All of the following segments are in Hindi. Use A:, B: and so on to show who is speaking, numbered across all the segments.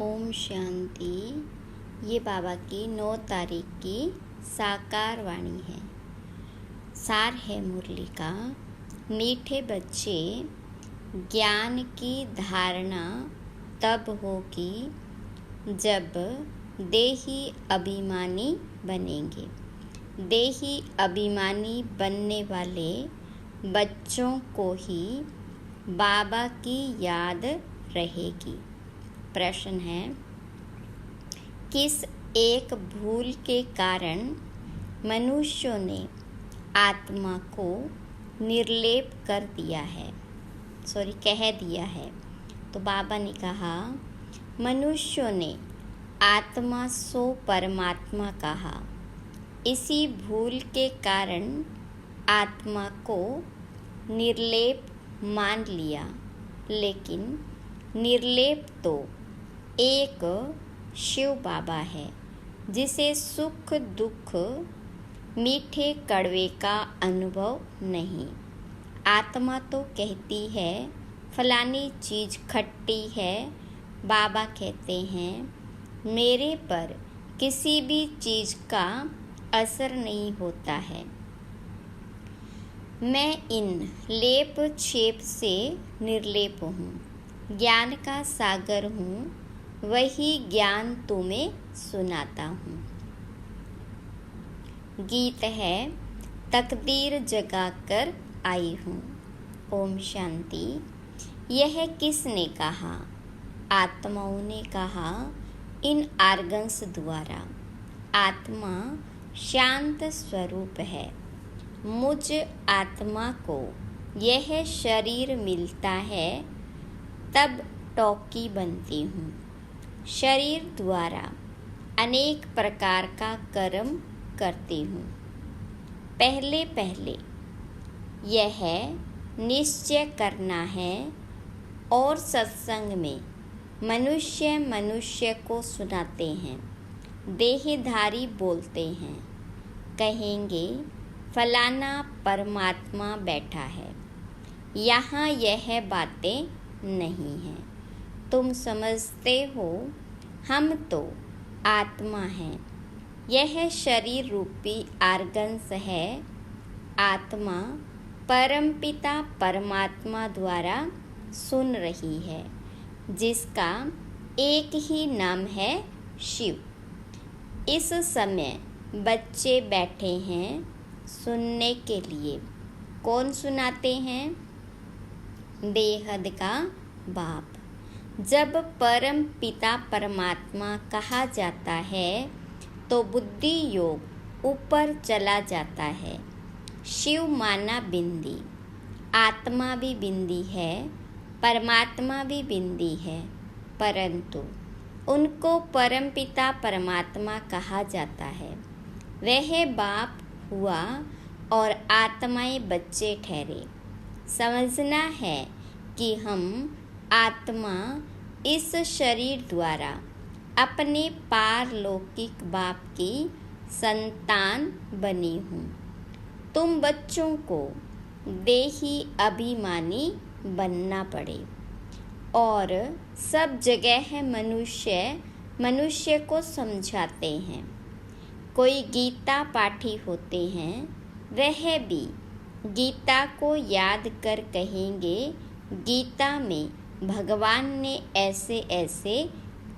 A: ओम शांति। ये बाबा की 9 तारीख की साकार वाणी है। सार है मुरली का। मीठे बच्चे, ज्ञान की धारणा तब होगी जब देही अभिमानी बनेंगे। देही अभिमानी बनने वाले बच्चों को ही बाबा की याद रहेगी। प्रश्न है, किस एक भूल के कारण मनुष्यों ने आत्मा को निर्लेप कर दिया है, कह दिया है। तो बाबा ने कहा, मनुष्यों ने आत्मा सो परमात्मा कहा। इसी भूल के कारण आत्मा को निर्लेप मान लिया, लेकिन निर्लेप तो एक शिव बाबा है, जिसे सुख दुख मीठे कड़वे का अनुभव नहीं। आत्मा तो कहती है फलानी चीज़ खट्टी है। बाबा कहते हैं मेरे पर किसी भी चीज़ का असर नहीं होता है। मैं इन लेप छेप से निर्लेप हूँ, ज्ञान का सागर हूँ, वही ज्ञान तुम्हें सुनाता हूँ। गीत है, तकदीर जगाकर आई हूँ। ओम शांति। यह किसने कहा? आत्माओं ने कहा इन आर्गन्स द्वारा। आत्मा शांत स्वरूप है। मुझ आत्मा को यह शरीर मिलता है, तब टॉकी बनती हूँ। शरीर द्वारा अनेक प्रकार का कर्म करती हूँ। पहले पहले यह निश्चय करना है और सत्संग में मनुष्य को सुनाते हैं। देहधारी बोलते हैं, कहेंगे फलाना परमात्मा बैठा है। यहाँ यह बातें नहीं हैं। तुम समझते हो हम तो आत्मा हैं। यह शरीर रूपी आर्गन्स है। आत्मा परमपिता परमात्मा द्वारा सुन रही है, जिसका एक ही नाम है शिव। इस समय बच्चे बैठे हैं सुनने के लिए। कौन सुनाते हैं? बेहद का बाप। जब परम पिता परमात्मा कहा जाता है तो बुद्धि योग ऊपर चला जाता है। शिव माना बिंदी, आत्मा भी बिंदी है, परमात्मा भी बिंदी है, परंतु उनको परम पिता परमात्मा कहा जाता है। वह बाप हुआ और आत्माएं बच्चे ठहरे। समझना है कि हम आत्मा इस शरीर द्वारा अपने पारलौकिक बाप की संतान बनी हूँ। तुम बच्चों को देही अभिमानी बनना पड़े और सब जगह मनुष्य को समझाते हैं। कोई गीता पाठी होते हैं, वह भी गीता को याद कर कहेंगे गीता में भगवान ने ऐसे ऐसे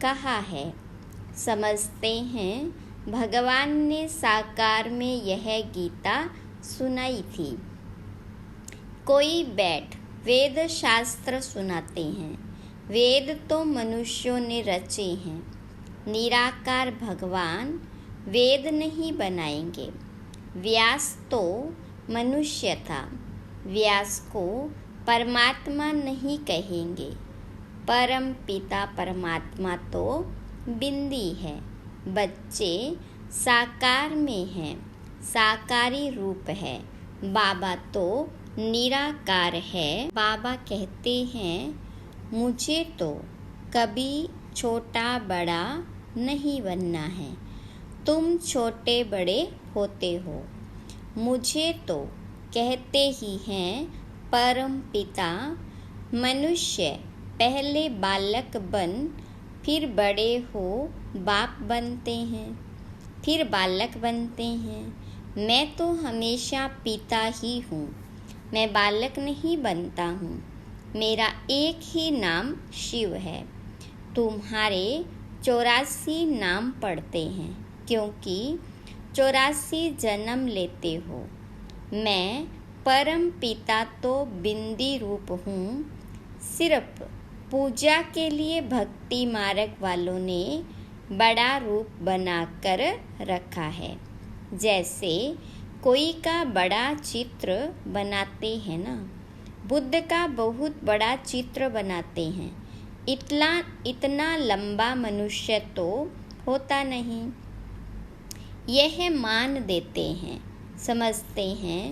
A: कहा है। समझते हैं भगवान ने साकार में यह गीता सुनाई थी। कोई बैठ वेद शास्त्र सुनाते हैं। वेद तो मनुष्यों ने रचे हैं। निराकार भगवान वेद नहीं बनाएंगे। व्यास तो मनुष्य था। व्यास को परमात्मा नहीं कहेंगे। परम पिता परमात्मा तो बिंदी है। बच्चे साकार में हैं, साकारी रूप है। बाबा तो निराकार है। बाबा कहते हैं मुझे तो कभी छोटा बड़ा नहीं बनना है। तुम छोटे बड़े होते हो। मुझे तो कहते ही हैं परम पिता। मनुष्य पहले बालक बन फिर बड़े हो बाप बनते हैं, फिर बालक बनते हैं। मैं तो हमेशा पिता ही हूँ, मैं बालक नहीं बनता हूँ। मेरा एक ही नाम शिव है। तुम्हारे 84 नाम पड़ते हैं, क्योंकि 84 जन्म लेते हो। मैं परम पिता तो बिंदी रूप हूँ। सिर्फ पूजा के लिए भक्ति मार्ग वालों ने बड़ा रूप बनाकर रखा है। जैसे कोई का बड़ा चित्र बनाते हैं ना, बुद्ध का बहुत बड़ा चित्र बनाते हैं। इतना लंबा मनुष्य तो होता नहीं। यह मान देते हैं, समझते हैं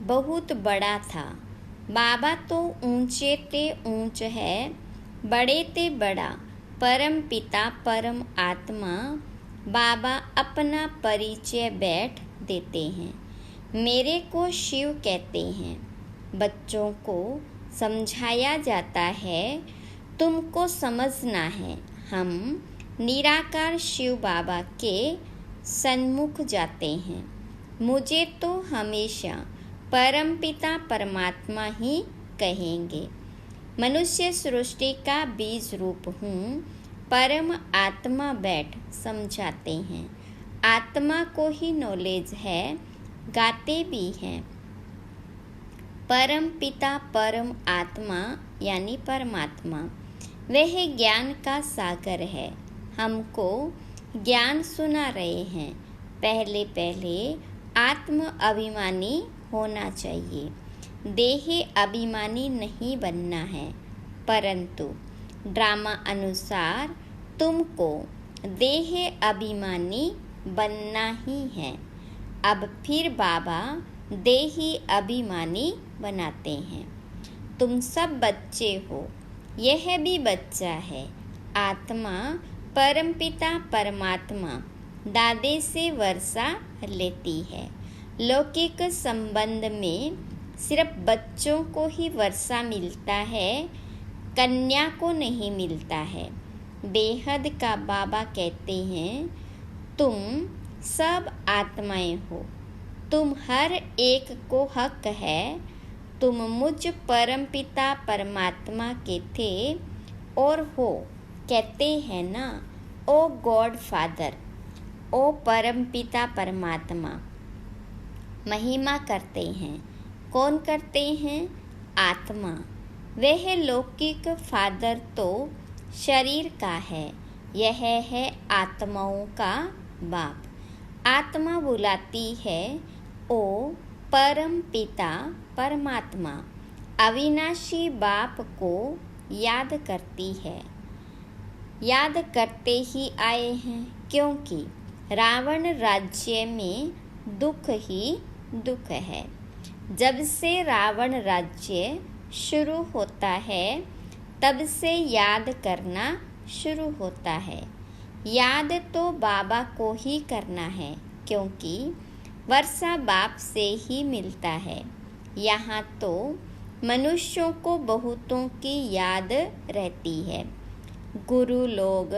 A: बहुत बड़ा था। बाबा तो ऊंचे ते ऊंच है, बड़े ते बड़ा। परम पिता परम आत्मा बाबा अपना परिचय बैठ देते हैं। मेरे को शिव कहते हैं। बच्चों को समझाया जाता है, तुमको समझना है। हम निराकार शिव बाबा के सन्मुख जाते हैं। मुझे तो हमेशा परमपिता परमात्मा ही कहेंगे। मनुष्य सृष्टि का बीज रूप हूँ। परम आत्मा बैठ समझाते हैं। आत्मा को ही नॉलेज है, गाते भी हैं। परम पिता परम आत्मा यानी परमात्मा, वह ज्ञान का सागर है। हमको ज्ञान सुना रहे हैं। पहले पहले आत्म अभिमानी होना चाहिए, देह अभिमानी नहीं बनना है। परंतु ड्रामा अनुसार तुमको देह अभिमानी बनना ही है। अब फिर बाबा देही अभिमानी बनाते हैं। तुम सब बच्चे हो, यह भी बच्चा है। आत्मा परमपिता परमात्मा दादे से वर्षा लेती है। लौकिक संबंध में सिर्फ बच्चों को ही वर्षा मिलता है, कन्या को नहीं मिलता है। बेहद का बाबा कहते हैं, तुम सब आत्माएं हो, तुम हर एक को हक है। तुम मुझ परमपिता परमात्मा के थे और हो। कहते हैं ना, ओ गॉड फादर, ओ परमपिता परमात्मा। महिमा करते हैं। कौन करते हैं? आत्मा। वह लौकिक फादर तो शरीर का है, यह है आत्माओं का बाप। आत्मा बुलाती है, ओ परम पिता परमात्मा। अविनाशी बाप को याद करती है। याद करते ही आए हैं, क्योंकि रावण राज्य में दुख ही दुख है। जब से रावण राज्य शुरू होता है, तब से याद करना शुरू होता है। याद तो बाबा को ही करना है, क्योंकि वर्षा बाप से ही मिलता है। यहाँ तो मनुष्यों को बहुतों की याद रहती है। गुरु लोग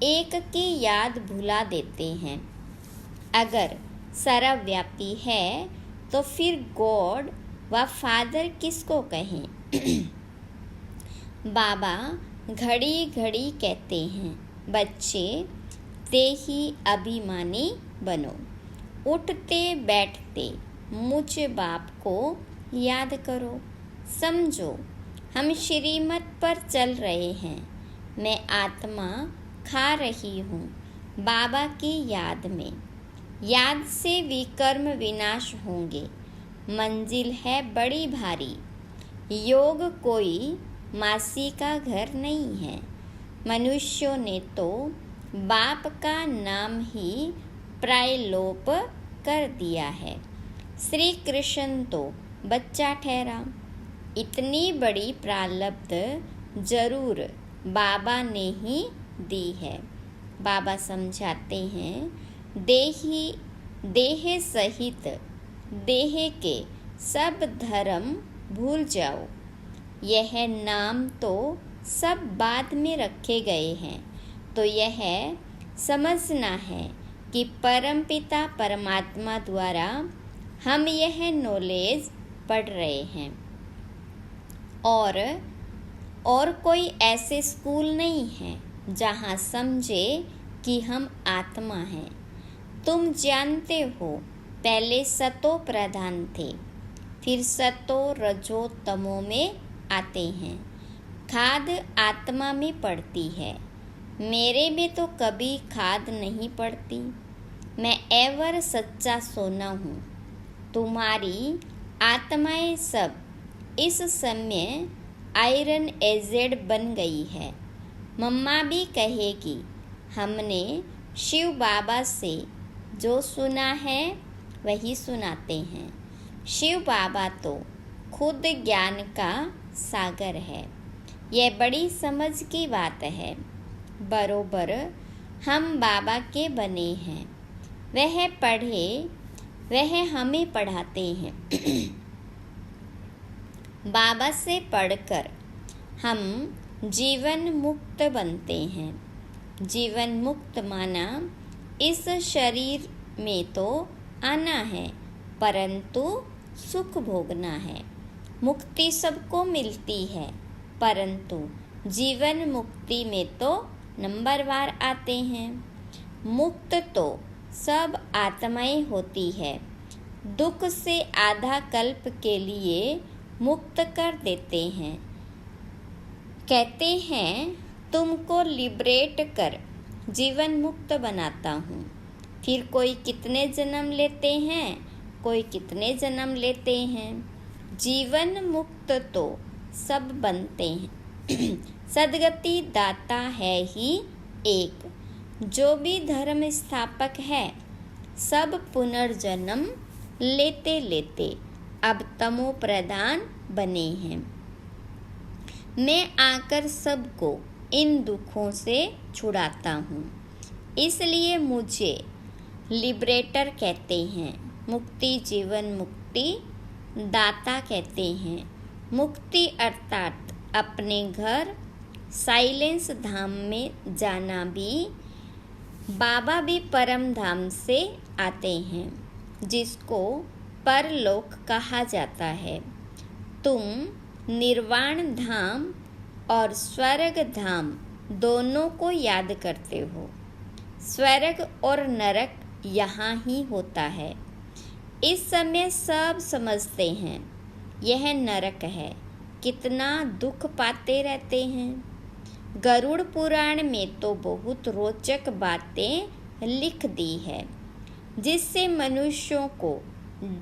A: एक की याद भुला देते हैं। अगर सर्वव्यापी है तो फिर गॉड व फादर किसको कहें? बाबा घड़ी घड़ी कहते हैं, बच्चे देही अभिमानी बनो। उठते बैठते मुझ बाप को याद करो। समझो हम श्रीमत पर चल रहे हैं। मैं आत्मा खा रही हूँ बाबा की याद में। याद से विकर्म विनाश होंगे। मंजिल है बड़ी भारी। योग कोई मासी का घर नहीं है। मनुष्यों ने तो बाप का नाम ही प्रायलोप कर दिया है। श्री कृष्ण तो बच्चा ठहरा। इतनी बड़ी प्रारब्ध जरूर बाबा ने ही दी है। बाबा समझाते हैं, देह सहित देह के सब धर्म भूल जाओ। यह नाम तो सब बाद में रखे गए हैं। तो यह समझना है कि परमपिता परमात्मा द्वारा हम यह नॉलेज पढ़ रहे हैं और कोई ऐसे स्कूल नहीं है जहाँ समझे कि हम आत्मा हैं। तुम जानते हो, पहले सतो प्रधान थे, फिर सतो रजो तमो में आते हैं। खाद आत्मा में पड़ती है, मेरे में तो कभी खाद नहीं पड़ती। मैं एवर सच्चा सोना हूँ। तुम्हारी आत्माएं सब इस समय आयरन एजेड बन गई है। मम्मा भी कहेगी, हमने शिव बाबा से जो सुना है वही सुनाते हैं। शिव बाबा तो खुद ज्ञान का सागर है। यह बड़ी समझ की बात है। बरोबर हम बाबा के बने हैं। वह पढ़े, वह हमें पढ़ाते हैं। बाबा से पढ़कर हम जीवन मुक्त बनते हैं। जीवन मुक्त माना इस शरीर में तो आना है, परंतु सुख भोगना है। मुक्ति सबको मिलती है, परंतु जीवन मुक्ति में तो नंबरवार आते हैं। मुक्त तो सब आत्माएं होती है। दुख से आधा कल्प के लिए मुक्त कर देते हैं। कहते हैं, तुमको लिबरेट कर जीवन मुक्त बनाता हूँ। फिर कोई कितने जन्म लेते हैं, कोई कितने जन्म लेते हैं। जीवन मुक्त तो सब बनते हैं। सदगति दाता है ही एक। जो भी धर्म स्थापक है, सब पुनर्जन्म लेते लेते अब तमो प्रधान बने हैं। मैं आकर सबको इन दुखों से छुड़ाता हूँ, इसलिए मुझे लिबरेटर कहते हैं। मुक्ति जीवन मुक्ति दाता कहते हैं। मुक्ति अर्थात अपने घर साइलेंस धाम में जाना भी। बाबा भी परम धाम से आते हैं, जिसको परलोक कहा जाता है। तुम निर्वाण धाम और स्वर्ग धाम दोनों को याद करते हो। स्वर्ग और नरक यहाँ ही होता है। इस समय सब समझते हैं यह नरक है, कितना दुख पाते रहते हैं। गरुड़ पुराण में तो बहुत रोचक बातें लिख दी है, जिससे मनुष्यों को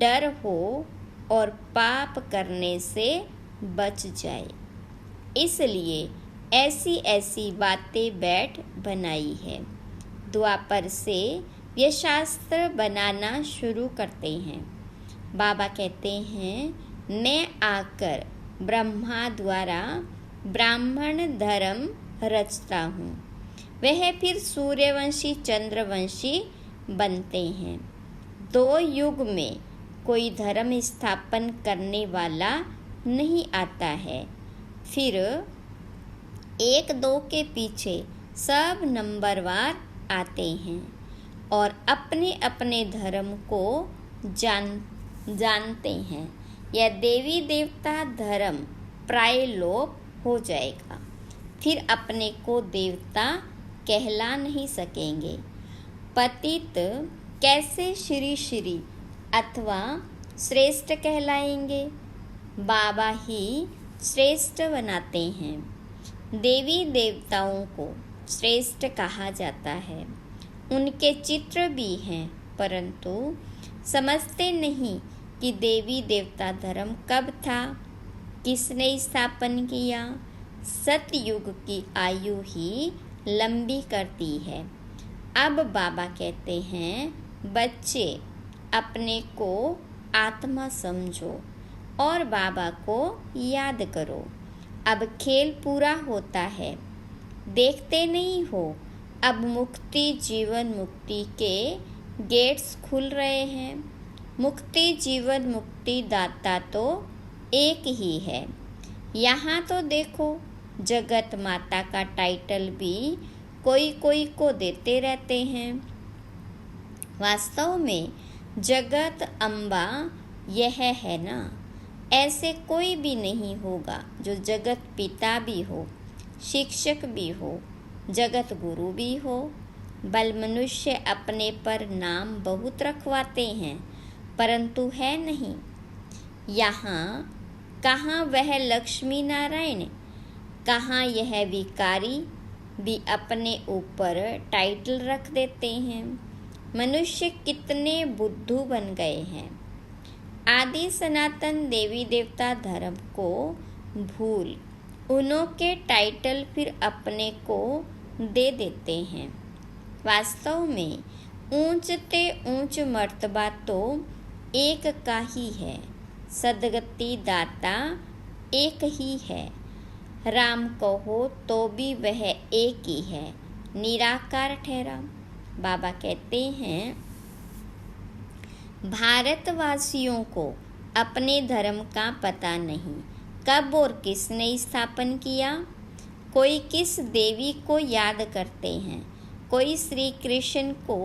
A: डर हो और पाप करने से बच जाए। इसलिए ऐसी ऐसी बातें बैठ बनाई है। द्वापर से ये शास्त्र बनाना शुरू करते हैं। बाबा कहते हैं, मैं आकर ब्रह्मा द्वारा ब्राह्मण धर्म रचता हूँ। वह फिर सूर्यवंशी चंद्रवंशी बनते हैं। 2 युग में कोई धर्म स्थापन करने वाला नहीं आता है। फिर 1-2 के पीछे सब नंबरवार आते हैं और अपने अपने धर्म को जानते हैं। यह देवी देवता धर्म प्राय लोप हो जाएगा। फिर अपने को देवता कहला नहीं सकेंगे। पतित कैसे श्री श्री अथवा श्रेष्ठ कहलाएंगे। बाबा ही श्रेष्ठ बनाते हैं। देवी देवताओं को श्रेष्ठ कहा जाता है। उनके चित्र भी हैं, परंतु समझते नहीं कि देवी देवता धर्म कब था, किसने स्थापन किया। सतयुग की आयु ही लंबी करती है। अब बाबा कहते हैं, बच्चे अपने को आत्मा समझो और बाबा को याद करो। अब खेल पूरा होता है, देखते नहीं हो। अब मुक्ति जीवन मुक्ति के गेट्स खुल रहे हैं। मुक्ति जीवन मुक्ति दाता तो एक ही है। यहाँ तो देखो, जगत माता का टाइटल भी कोई कोई को देते रहते हैं। वास्तव में जगत अम्बा यह है ना। ऐसे कोई भी नहीं होगा जो जगत पिता भी हो, शिक्षक भी हो, जगत गुरु भी हो। बल मनुष्य अपने पर नाम बहुत रखवाते हैं, परंतु है नहीं। यहाँ कहाँ वह लक्ष्मी नारायण, कहाँ यह विकारी भी अपने ऊपर टाइटल रख देते हैं। मनुष्य कितने बुद्धू बन गए हैं। आदि सनातन देवी देवता धर्म को भूल उन्हों के टाइटल फिर अपने को दे देते हैं। वास्तव में ऊंच ते ऊंच मर्तबा तो एक का ही है। सदगति दाता एक ही है। राम कहो तो भी वह एक ही है, निराकार ठहरा। बाबा कहते हैं, भारतवासियों को अपने धर्म का पता नहीं, कब और किसने स्थापन किया। कोई किस देवी को याद करते हैं, कोई श्री कृष्ण को,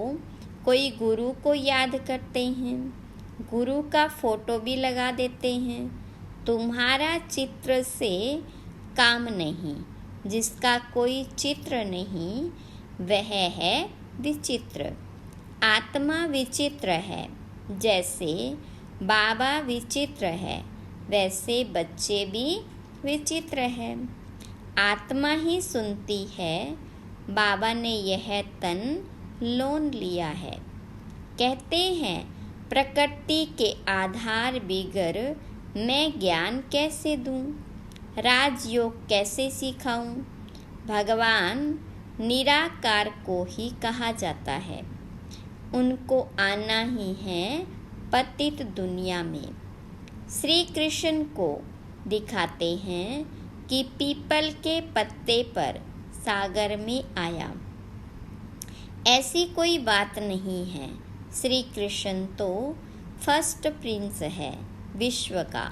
A: कोई गुरु को याद करते हैं, गुरु का फोटो भी लगा देते हैं। तुम्हारा चित्र से काम नहीं, जिसका कोई चित्र नहीं वह है विचित्र। आत्मा विचित्र है, जैसे बाबा विचित्र है वैसे बच्चे भी विचित्र है। आत्मा ही सुनती है, बाबा ने यह तन लोन लिया है। कहते हैं प्रकृति के आधार बिगर मैं ज्ञान कैसे दूं, राजयोग कैसे सिखाऊं। भगवान निराकार को ही कहा जाता है, उनको आना ही है पतित दुनिया में। श्री कृष्ण को दिखाते हैं कि पीपल के पत्ते पर सागर में आया। ऐसी कोई बात नहीं है। श्री कृष्ण तो फर्स्ट प्रिंस है विश्व का,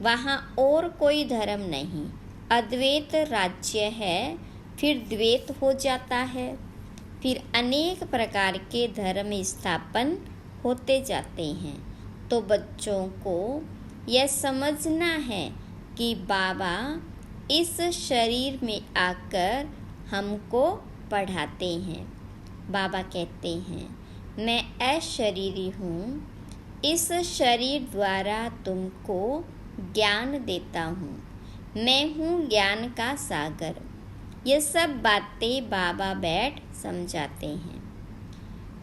A: वहाँ और कोई धर्म नहीं। अद्वैत राज्य है, फिर द्वैत हो जाता है, फिर अनेक प्रकार के धर्म स्थापन होते जाते हैं। तो बच्चों को यह समझना है कि बाबा इस शरीर में आकर हमको पढ़ाते हैं। बाबा कहते हैं, मैं अशरीरी हूँ, इस शरीर द्वारा तुमको ज्ञान देता हूँ। मैं हूँ ज्ञान का सागर। ये सब बातें बाबा बैठ समझाते हैं।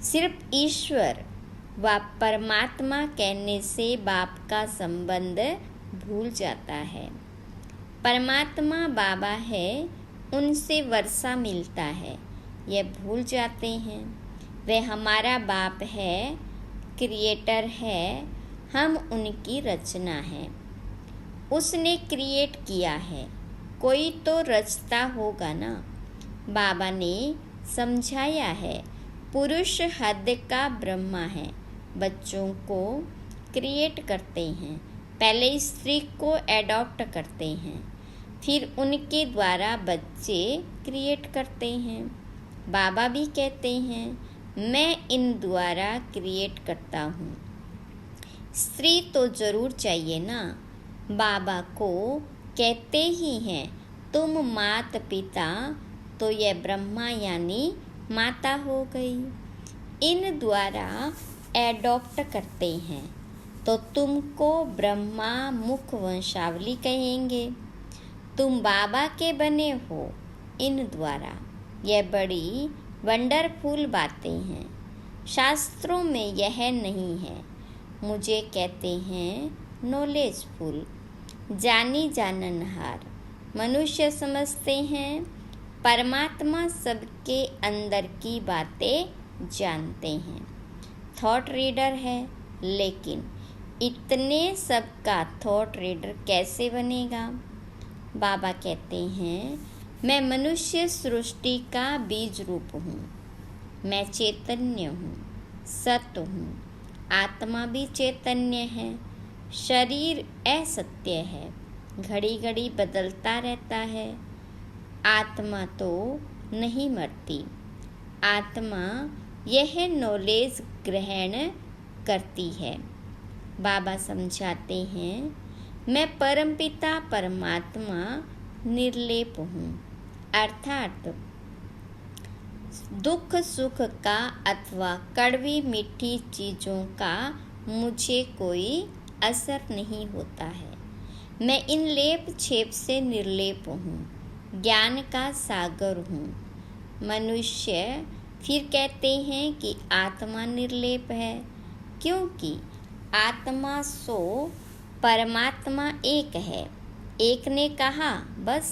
A: सिर्फ ईश्वर व परमात्मा कहने से बाप का संबंध भूल जाता है। परमात्मा बाबा है, उनसे वर्षा मिलता है, यह भूल जाते हैं। वह हमारा बाप है, क्रिएटर है, हम उनकी रचना है। उसने क्रिएट किया है, कोई तो रचता होगा ना। बाबा ने समझाया है, पुरुष हद का ब्रह्मा है। बच्चों को क्रिएट करते हैं, पहले स्त्री को एडॉप्ट करते हैं, फिर उनके द्वारा बच्चे क्रिएट करते हैं। बाबा भी कहते हैं, मैं इन द्वारा क्रिएट करता हूँ। स्त्री तो जरूर चाहिए ना। बाबा को कहते ही हैं, तुम मात पिता, तो यह ब्रह्मा यानी माता हो गई। इन द्वारा एडॉप्ट करते हैं तो तुमको ब्रह्मा मुख वंशावली कहेंगे। तुम बाबा के बने हो इन द्वारा। यह बड़ी वंडरफुल बातें हैं, शास्त्रों में यह नहीं है। मुझे कहते हैं नॉलेजफुल, जानी जाननहार। मनुष्य समझते हैं परमात्मा सबके अंदर की बातें जानते हैं, थॉट रीडर है। लेकिन इतने सबका थॉट रीडर कैसे बनेगा। बाबा कहते हैं, मैं मनुष्य सृष्टि का बीज रूप हूँ। मैं चैतन्य हूँ, सत्य हूँ। आत्मा भी चैतन्य है, शरीर असत्य है, घड़ी घड़ी बदलता रहता है। आत्मा तो नहीं मरती। आत्मा यह नॉलेज ग्रहण करती है। बाबा समझाते हैं, मैं परमपिता परमात्मा निर्लेप हूँ, अर्थात दुख सुख का अथवा कड़वी मीठी चीज़ों का मुझे कोई असर नहीं होता है। मैं इन लेप छेप से निर्लेप हूँ, ज्ञान का सागर हूँ। मनुष्य फिर कहते हैं कि आत्मा निर्लेप है, क्योंकि आत्मा सो परमात्मा एक है। एक ने कहा, बस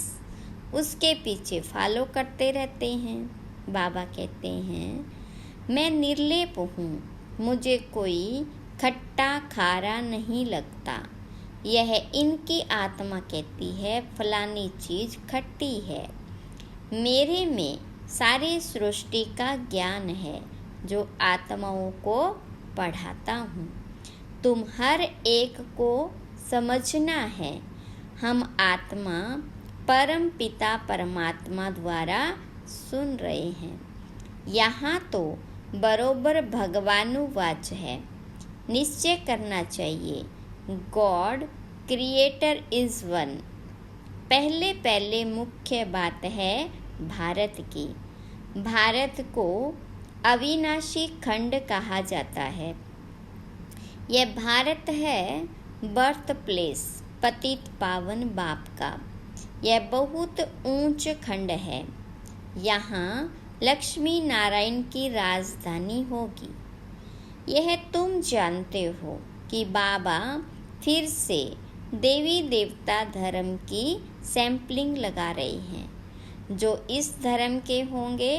A: उसके पीछे फॉलो करते रहते हैं। बाबा कहते हैं, मैं निर्लेप हूँ, मुझे कोई खट्टा खारा नहीं लगता। यह इनकी आत्मा कहती है फलानी चीज़ खट्टी है। मेरे में सारी सृष्टि का ज्ञान है जो आत्माओं को पढ़ाता हूँ। तुम हर एक को समझना है। हम आत्मा परम पिता परमात्मा द्वारा सुन रहे हैं। यहाँ तो बरोबर भगवानुवाच है। निश्चय करना चाहिए, गॉड क्रिएटर इज़ वन। पहले पहले मुख्य बात है भारत की। भारत को अविनाशी खंड कहा जाता है। यह भारत है बर्थ प्लेस पतित पावन बाप का। यह बहुत ऊंच खंड है। यहाँ लक्ष्मी नारायण की राजधानी होगी। यह तुम जानते हो कि बाबा फिर से देवी देवता धर्म की सैंपलिंग लगा रहे हैं। जो इस धर्म के होंगे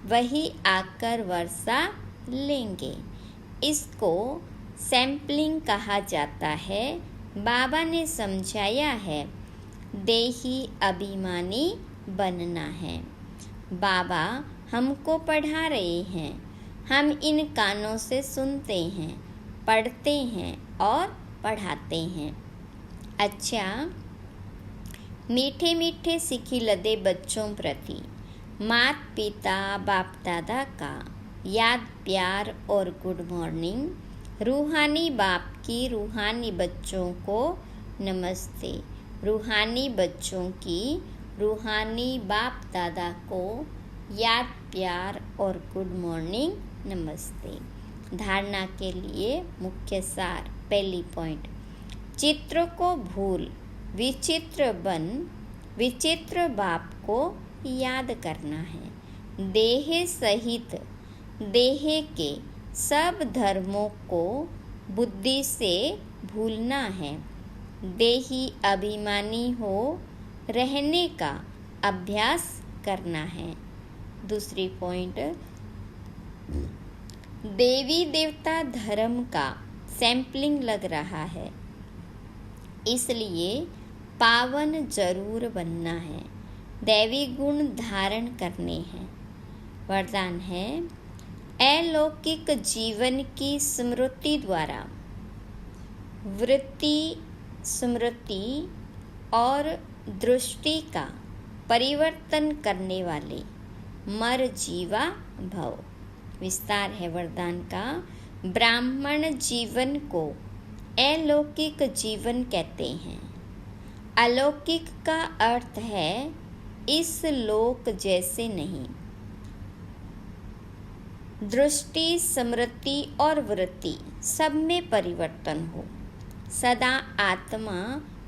A: वही आकर वर्षा लेंगे। इसको सैंपलिंग कहा जाता है। बाबा ने समझाया है, देही अभिमानी बनना है। बाबा हमको पढ़ा रहे हैं। हम इन कानों से सुनते हैं, पढ़ते हैं और पढ़ाते हैं। अच्छा, मीठे मीठे सिखी लदे बच्चों प्रति माता पिता बाप दादा का याद प्यार और गुड मॉर्निंग। रूहानी बाप की रूहानी बच्चों को नमस्ते। रूहानी बच्चों की रूहानी बाप दादा को याद प्यार और गुड मॉर्निंग नमस्ते। धारणा के लिए मुख्य सार। पहली पॉइंट, चित्र को भूल विचित्र बन विचित्र बाप को याद करना है। देह सहित देह के सब धर्मों को बुद्धि से भूलना है। देही अभिमानी हो रहने का अभ्यास करना है। दूसरी पॉइंट, देवी देवता धर्म का सैंपलिंग लग रहा है, इसलिए पावन जरूर बनना है। दैवी गुण धारण करने हैं। वरदान है, अलौकिक जीवन की स्मृति द्वारा वृत्ति स्मृति और दृष्टि का परिवर्तन करने वाले मर जीवा भव। विस्तार है वरदान का। ब्राह्मण जीवन को अलौकिक जीवन कहते हैं। अलौकिक का अर्थ है इस लोक जैसे नहीं। दृष्टि स्मृति और वृत्ति सब में परिवर्तन हो। सदा आत्मा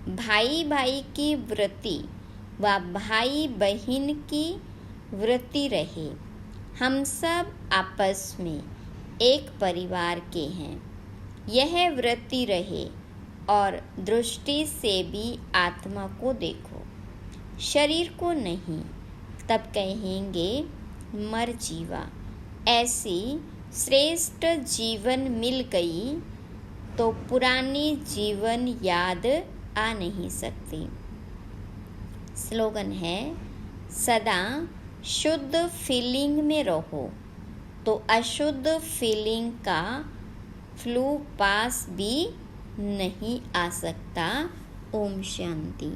A: भाई भाई की वृत्ति व भाई बहन की वृत्ति रहे। हम सब आपस में एक परिवार के हैं। यह वृत्ति रहे और दृष्टि से भी आत्मा को देखो, शरीर को नहीं। तब कहेंगे मर जीवा। ऐसी श्रेष्ठ जीवन मिल गई तो पुरानी जीवन याद आ नहीं सकती। स्लोगन है, सदा शुद्ध फीलिंग में रहो तो अशुद्ध फीलिंग का फ्लू पास भी नहीं आ सकता। ओम शांति।